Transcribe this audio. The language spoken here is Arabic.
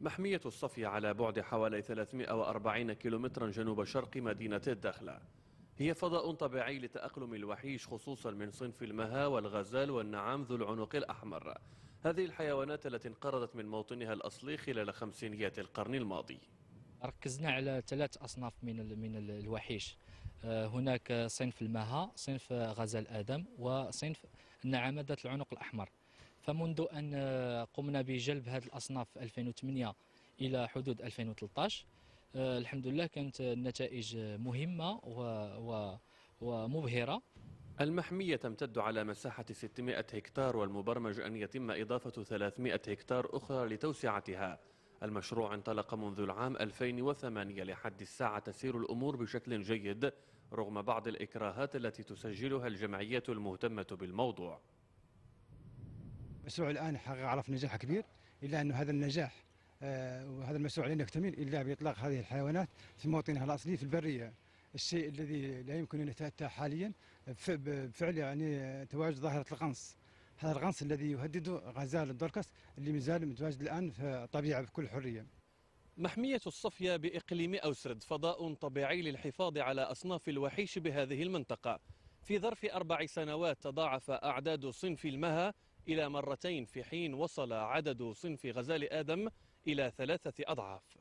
محمية الصفية على بعد حوالي 340 كيلومترا جنوب شرق مدينة الدخلة. هي فضاء طبيعي لتأقلم الوحيش خصوصا من صنف المها والغزال والنعام ذو العنق الأحمر. هذه الحيوانات التي انقرضت من موطنها الأصلي خلال خمسينيات القرن الماضي. ركزنا على ثلاث أصناف من الوحيش. هناك صنف المها، صنف غزال آدم، وصنف النعامة ذات العنق الأحمر. فمنذ أن قمنا بجلب هذه الأصناف 2008 إلى حدود 2013 الحمد لله كانت النتائج مهمة ومبهرة. المحمية تمتد على مساحة 600 هكتار، والمبرمج أن يتم إضافة 300 هكتار أخرى لتوسعتها. المشروع انطلق منذ العام 2008. لحد الساعة تسير الأمور بشكل جيد رغم بعض الإكراهات التي تسجلها الجمعيات المهتمة بالموضوع. المشروع الآن عرف نجاح كبير، إلا أن هذا النجاح وهذا المشروع لن يكتمل إلا بإطلاق هذه الحيوانات في موطنها الأصلي في البرية، الشيء الذي لا يمكن أن يتأتى حاليا بفعل تواجد ظاهرة الغنص. هذا الغنص الذي يهدد غزال الدركس اللي مازال متواجد الآن في الطبيعة بكل حرية. محمية الصفية بإقليم أوسرد فضاء طبيعي للحفاظ على أصناف الوحيش بهذه المنطقة. في ظرف 4 سنوات تضاعف أعداد صنف المها إلى مرتين، في حين وصل عدد صنف غزال آدم إلى 3 أضعاف.